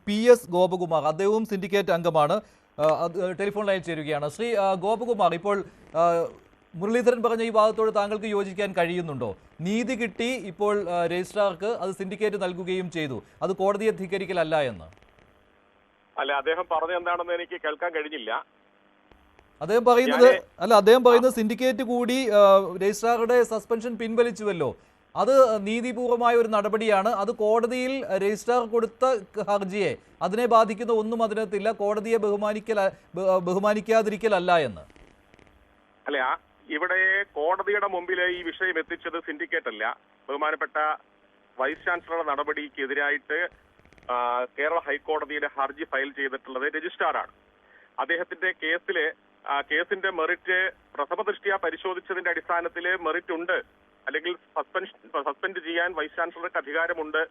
PS Gopakumar, അദ്ദേഹവും syndicate അംഗമാണ്. Telephone ലൈനിൽ ചേരുകയാണ്. ശ്രീ ഗോപകുമാർ, ഇപ്പോൾ മുരളീധരൻ പറഞ്ഞ ഈ വാദത്തോട് താങ്കൾക്ക് യോജിക്കാൻ കഴിയുന്നുണ്ടോ? നീതി കിട്ടി ഇപ്പോൾ രജിസ്ട്രാർക്ക്, അത് സിൻഡിക്കേറ്റ് നൽകുകയും ചെയ്തു, അത് കോടതിയെ ധിക്കരിക്കലല്ല എന്ന്. അല്ല, അദ്ദേഹം പറഞ്ഞത് എന്താണെന്ന് എനിക്ക് കേൾക്കാൻ കഴിഞ്ഞില്ല. അദ്ദേഹം പറയുന്നത് സിൻഡിക്കേറ്റ് കൂടി രജിസ്ട്രാറുടെ സസ്പെൻഷൻ പിൻവലിച്ചുവല്ലോ, അത് നീതിപൂർവമായ ഒരു നടപടിയാണ്. അത് കോടതിയിൽ രജിസ്ട്രാർ കൊടുത്ത ഹർജിയെ അതിനെ ബാധിക്കുന്ന ഒന്നും അതിനകത്തില്ല, കോടതിയെ ബഹുമാനിക്കാതിരിക്കലല്ല എന്ന്. അല്ല, ഇവിടെ കോടതിയുടെ മുമ്പിൽ ഈ വിഷയം എത്തിച്ചത് സിൻഡിക്കേറ്റ് അല്ല. ബഹുമാനപ്പെട്ട വൈസ് ചാൻസലറുടെ നടപടിക്കെതിരായിട്ട് കേരള ഹൈക്കോടതിയുടെ ഹർജി ഫയൽ ചെയ്തിട്ടുള്ളത് രജിസ്ട്രാറാണ്. അദ്ദേഹത്തിന്റെ കേസിന്റെ മെറിറ്റ് പ്രഥമദൃഷ്ട്യാ പരിശോധിച്ചതിന്റെ അടിസ്ഥാനത്തിൽ മെറിറ്റ് ഉണ്ട്, അല്ലെങ്കിൽ സസ്പെൻഡ് ചെയ്യാൻ വൈസ് ചാൻസലർക്ക് അധികാരമുണ്ട്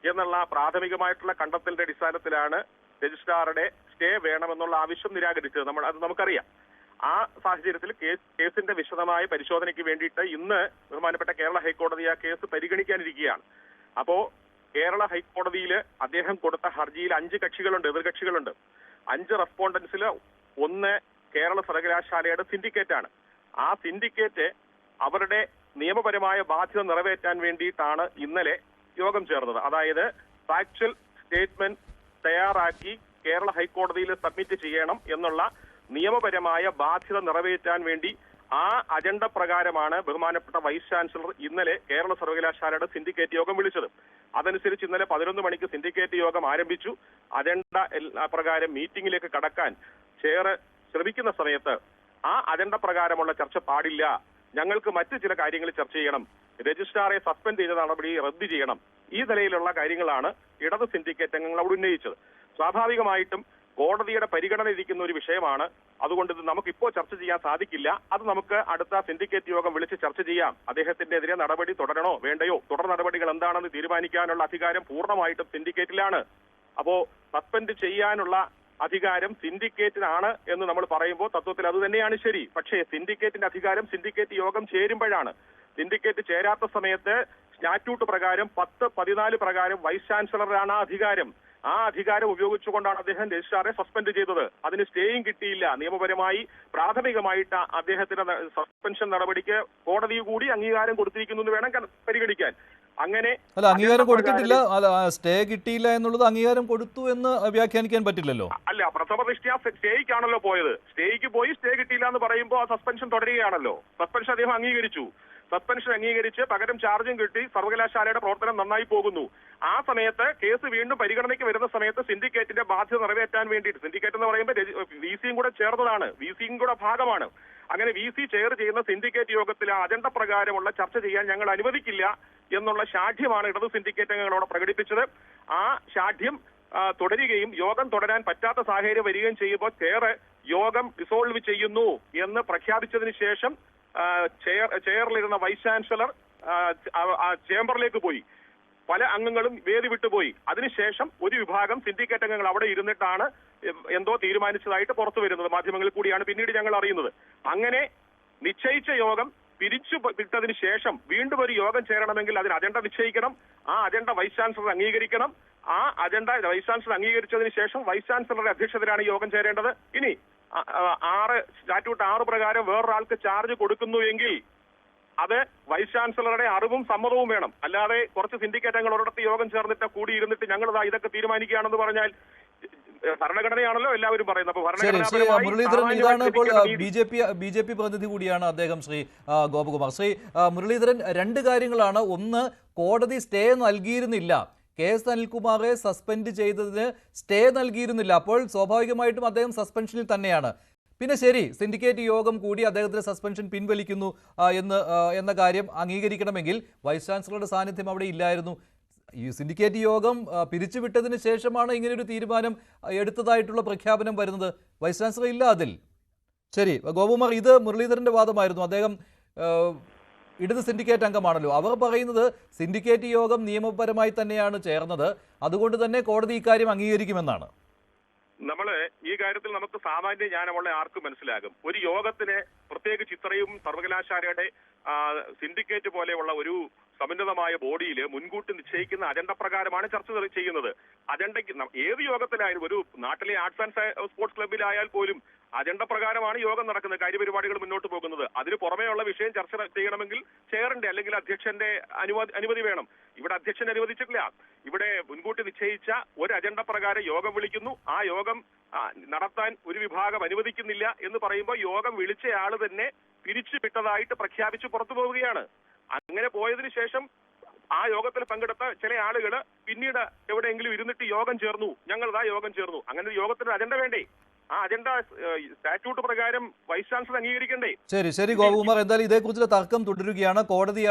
എന്നുള്ള പ്രാഥമികമായിട്ടുള്ള കണ്ടെത്തലിന്റെ അടിസ്ഥാനത്തിലാണ് രജിസ്ട്രാറുടെ സ്റ്റേ വേണമെന്നുള്ള ആവശ്യം നിരാകരിച്ചത്. നമുക്കറിയാം. ആ സാഹചര്യത്തിൽ കേസിന്റെ വിശദമായ പരിശോധനയ്ക്ക് വേണ്ടിയിട്ട് ഇന്ന് ബഹുമാനപ്പെട്ട കേരള ഹൈക്കോടതി ആ കേസ് പരിഗണിക്കാനിരിക്കുകയാണ്. അപ്പോ കേരള ഹൈക്കോടതിയിൽ അദ്ദേഹം കൊടുത്ത ഹർജിയിൽ 5 കക്ഷികളുണ്ട്, എതിർകക്ഷികളുണ്ട്. 5 റെസ്പോണ്ടൻസിൽ 1 കേരള സർവകലാശാലയുടെ സിൻഡിക്കേറ്റ് ആണ്. ആ സിൻഡിക്കേറ്റ് അവരുടെ നിയമപരമായ ബാധ്യത നിറവേറ്റാൻ വേണ്ടിയിട്ടാണ് ഇന്നലെ യോഗം ചേർന്നത്. അതായത് ഫാക്ച്വൽ സ്റ്റേറ്റ്മെന്റ് തയ്യാറാക്കി കേരള ഹൈക്കോടതിയിൽ സബ്മിറ്റ് ചെയ്യണം എന്നുള്ള നിയമപരമായ ബാധ്യത നിറവേറ്റാൻ വേണ്ടി ആ അജണ്ട പ്രകാരമാണ് ബഹുമാനപ്പെട്ട വൈസ് ചാൻസലർ ഇന്നലെ കേരള സർവകലാശാലയുടെ സിൻഡിക്കേറ്റ് യോഗം വിളിച്ചത്. അതനുസരിച്ച് ഇന്നലെ 11 മണിക്ക് സിൻഡിക്കേറ്റ് യോഗം ആരംഭിച്ചു. അജണ്ട പ്രകാരം മീറ്റിംഗിലേക്ക് കടക്കാൻ ചെയർ ശ്രമിക്കുന്ന സമയത്ത് ആ അജണ്ട പ്രകാരമുള്ള ചർച്ച പാടില്ല, ഞങ്ങൾക്ക് മറ്റു ചില കാര്യങ്ങൾ ചർച്ച ചെയ്യണം, രജിസ്ട്രാറെ സസ്പെൻഡ് ചെയ്ത നടപടി റദ്ദ് ചെയ്യണം, ഈ നിലയിലുള്ള കാര്യങ്ങളാണ് ഇടത് സിൻഡിക്കേറ്റ് അംഗങ്ങൾ അവിടെ ഉന്നയിച്ചത്. സ്വാഭാവികമായിട്ടും കോടതിയുടെ പരിഗണന ഇരിക്കുന്ന ഒരു വിഷയമാണ്. അതുകൊണ്ട് ഇത് നമുക്കിപ്പോൾ ചർച്ച ചെയ്യാൻ സാധിക്കില്ല. അത് നമുക്ക് അടുത്ത സിൻഡിക്കേറ്റ് യോഗം വിളിച്ച് ചർച്ച ചെയ്യാം. അദ്ദേഹത്തിനെതിരെ നടപടി തുടരണോ വേണ്ടയോ, തുടർ നടപടികൾ എന്താണെന്ന് തീരുമാനിക്കാനുള്ള അധികാരം പൂർണ്ണമായിട്ടും സിൻഡിക്കേറ്റിലാണ്. അപ്പോ സസ്പെൻഡ് ചെയ്യാനുള്ള അധികാരം സിൻഡിക്കേറ്റിനാണ് എന്ന് നമ്മൾ പറയുമ്പോൾ തത്വത്തിൽ അത് തന്നെയാണ് ശരി. പക്ഷേ സിൻഡിക്കേറ്റിന്റെ അധികാരം സിൻഡിക്കേറ്റ് യോഗം ചേരുമ്പോഴാണ്. സിൻഡിക്കേറ്റ് ചേരാത്ത സമയത്ത് സ്റ്റാറ്റ്യൂട്ട് പ്രകാരം 10-14 പ്രകാരം വൈസ് ചാൻസലറാണ് ആ അധികാരം. ആ അധികാരം ഉപയോഗിച്ചുകൊണ്ടാണ് അദ്ദേഹം രജിസ്ട്രാറെ സസ്പെൻഡ് ചെയ്തത്. അതിന് സ്റ്റേയും കിട്ടിയില്ല. നിയമപരമായി പ്രാഥമികമായിട്ട് അദ്ദേഹത്തിന്റെ സസ്പെൻഷൻ നടപടിക്ക് കോടതി കൂടി അംഗീകാരം കൊടുത്തിരിക്കുന്നു എന്ന് വേണം പരിഗണിക്കാൻ. അങ്ങനെ അംഗീകാരം കൊടുത്തിട്ടില്ല, സ്റ്റേ കിട്ടിയില്ല എന്നുള്ളത് അംഗീകാരം കൊടുത്തു എന്ന് വ്യാഖ്യാനിക്കാൻ പറ്റില്ലല്ലോ. അല്ല, പ്രഥമ ദൃഷ്ട്യാ സ്റ്റേയ്ക്കാണല്ലോ പോയത്. സ്റ്റേയ്ക്ക് പോയി സ്റ്റേ കിട്ടിയില്ല എന്ന് പറയുമ്പോൾ ആ സസ്പെൻഷൻ തുടരുകയാണല്ലോ. സസ്പെൻഷൻ അദ്ദേഹം അംഗീകരിച്ചു. സസ്പെൻഷൻ അംഗീകരിച്ച് പകരം ചാർജും കിട്ടി. സർവകലാശാലയുടെ പ്രവർത്തനം നന്നായി പോകുന്നു. ആ സമയത്ത് കേസ് വീണ്ടും പരിഗണനയ്ക്ക് വരുന്ന സമയത്ത് സിൻഡിക്കേറ്റിന്റെ ബാധ്യത നിറവേറ്റാൻ വേണ്ടിയിട്ട്, സിൻഡിക്കേറ്റ് എന്ന് പറയുമ്പോൾ VCയും കൂടെ ചേർന്നതാണ്, VCയും കൂടെ ഭാഗമാണ്. അങ്ങനെ VC ചെയർ ചെയ്യുന്ന സിൻഡിക്കേറ്റ് യോഗത്തിൽ ആ അജണ്ട പ്രകാരമുള്ള ചർച്ച ചെയ്യാൻ ഞങ്ങൾ അനുവദിക്കില്ല എന്നുള്ള ശാഠ്യമാണ് ഇടത് സിൻഡിക്കേറ്റ് അംഗങ്ങളോട് പ്രകടിപ്പിച്ചത്. ആ ശാഠ്യം തുടരുകയും യോഗം തുടരാൻ പറ്റാത്ത സാഹചര്യം വരികയും ചെയ്യുമ്പോൾ യോഗം ഡിസോൾവ് ചെയ്യുന്നു എന്ന് പ്രഖ്യാപിച്ചതിന് ശേഷം ചെയറിലിരുന്ന വൈസ് ചാൻസലർ ചേംബറിലേക്ക് പോയി. പല അംഗങ്ങളും വേദി വിട്ടുപോയി. അതിനുശേഷം ഒരു വിഭാഗം സിൻഡിക്കേറ്റ് അംഗങ്ങൾ അവിടെ ഇരുന്നിട്ടാണ് എന്തോ തീരുമാനിച്ചതായിട്ട് പുറത്തു വരുന്നത്. മാധ്യമങ്ങളിൽ കൂടിയാണ് പിന്നീട് ഞങ്ങൾ അറിയുന്നത്. അങ്ങനെ നിശ്ചയിച്ച യോഗം പിരിച്ചു വിട്ടതിന് ശേഷം വീണ്ടും ഒരു യോഗം ചേരണമെങ്കിൽ അതിന് അജണ്ട നിശ്ചയിക്കണം. ആ അജണ്ട വൈസ് ചാൻസലർ അംഗീകരിക്കണം. ആ അജണ്ട വൈസ് ചാൻസലർ അംഗീകരിച്ചതിന് ശേഷം വൈസ് ചാൻസലറുടെ അധ്യക്ഷതയിലാണ് യോഗം ചേരേണ്ടത്. ഇനി സ്റ്റാറ്റ്യൂട്ട് 6 പ്രകാരം വേറൊരാൾക്ക് ചാർജ് കൊടുക്കുന്നു എങ്കിൽ അത് വൈസ് ചാൻസലറുടെ അറിവും സമ്മതവും വേണം. അല്ലാതെ കുറച്ച് സിൻഡിക്കേറ്റ് അംഗങ്ങൾ ഒരിടത്ത് യോഗം ചേർന്നിട്ട് കൂടിയിരുന്നിട്ട് ഞങ്ങൾ ഇതൊക്കെ തീരുമാനിക്കുകയാണെന്ന് പറഞ്ഞാൽ ഭരണഘടനയാണല്ലോ എല്ലാവരും പറയുന്നത്. മുരളീധരൻ, ഇതാണ് ഇപ്പോൾ ബി.ജെ.പി പ്രതിനിധി കൂടിയാണ് അദ്ദേഹം, ശ്രീ ഗോപകുമാർ. ശ്രീ മുരളീധരൻ, 2 കാര്യങ്ങളാണ്. ഒന്ന്, കോടതി സ്റ്റേ നൽകിയിരുന്നില്ല, KS അനിൽകുമാറെ സസ്പെൻഡ് ചെയ്തതിന് സ്റ്റേ നൽകിയിരുന്നില്ല. അപ്പോൾ സ്വാഭാവികമായിട്ടും അദ്ദേഹം സസ്പെൻഷനിൽ തന്നെയാണ്. പിന്നെ ശരി, സിൻഡിക്കേറ്റ് യോഗം കൂടി അദ്ദേഹത്തിന്റെ സസ്പെൻഷൻ പിൻവലിക്കുന്നു എന്ന കാര്യം അംഗീകരിക്കണമെങ്കിൽ വൈസ് ചാൻസലറുടെ സാന്നിധ്യം അവിടെ ഇല്ലായിരുന്നു. ഈ സിൻഡിക്കേറ്റ് യോഗം പിരിച്ചുവിട്ടതിന് ശേഷമാണ് ഇങ്ങനെയൊരു തീരുമാനം എടുത്തതായിട്ടുള്ള പ്രഖ്യാപനം വരുന്നത്. വൈസ് ചാൻസലർ ഇല്ല അതിൽ. ശരി ഗോപകുമാർ, ഇത് മുരളീധരന്റെ വാദമായിരുന്നു. അദ്ദേഹം ഇടത് സിൻഡിക്കേറ്റ് അംഗമാണല്ലോ. അവർ പറയുന്നത് സിൻഡിക്കേറ്റ് യോഗം നിയമപരമായി തന്നെയാണ് ചേർന്നത്, അതുകൊണ്ട് തന്നെ കോടതി ഇക്കാര്യം അംഗീകരിക്കുമെന്നാണ്. ഈ കാര്യത്തിൽ നമുക്ക് സാമാന്യ ജ്ഞാനമുള്ള ആർക്കും മനസ്സിലാകും. ഒരു യോഗത്തിന് പ്രത്യേകിച്ച് ഇത്രയും സർവകലാശാലയുടെ സിൻഡിക്കേറ്റ് പോലെയുള്ള ഒരു സമുന്നതമായ ബോഡിയിൽ മുൻകൂട്ടി നിശ്ചയിക്കുന്ന അജണ്ട പ്രകാരമാണ് ചർച്ച ചെയ്യുന്നത്. അജണ്ടയ്ക്ക് ഏത് യോഗത്തിലായാലും, ഒരു നാട്ടിലെ ആർട്സ് ആൻഡ് സ്പോർട്സ് ക്ലബ്ബിലായാൽ പോലും അജണ്ട പ്രകാരമാണ് യോഗം നടക്കുന്നത്, കാര്യപരിപാടികൾ മുന്നോട്ട് പോകുന്നത്. അതിന് പുറമേയുള്ള വിഷയം ചർച്ച ചെയ്യണമെങ്കിൽ ചെയറിന്റെ അല്ലെങ്കിൽ അധ്യക്ഷന്റെ അനുമതി വേണം. ഇവിടെ അധ്യക്ഷൻ അനുവദിച്ചിട്ടില്ല. ഇവിടെ മുൻകൂട്ടി നിശ്ചയിച്ച ഒരു അജണ്ട പ്രകാരം യോഗം വിളിക്കുന്നു. ആ യോഗം നടത്താൻ ഒരു വിഭാഗം അനുവദിക്കുന്നില്ല എന്ന് പറയുമ്പോൾ യോഗം വിളിച്ചയാൾ തന്നെ പിരിച്ചുവിട്ടതായിട്ട് പ്രഖ്യാപിച്ച് പുറത്തു പോവുകയാണ്. അങ്ങനെ പോയതിനു ശേഷം ആ യോഗത്തിൽ പങ്കെടുത്ത ചില ആളുകൾ പിന്നീട് എവിടെയെങ്കിലും ഇരുന്നിട്ട് യോഗം ചേർന്നു, ഞങ്ങളിതാ യോഗം ചേർന്നു. അങ്ങനെ ഒരു യോഗത്തിന് അജണ്ട വേണ്ടേ? ആ അജണ്ട സ്റ്റാറ്റ്യൂട്ട് പ്രകാരം വൈസ് ചാൻസലർ അംഗീകരിക്കണ്ടേ? ശരി ഗോപകുമാർ, എന്തായാലും ഇതേക്കുറിച്ചുള്ള തർക്കം തുടരുകയാണ്. കോടതിയാണ്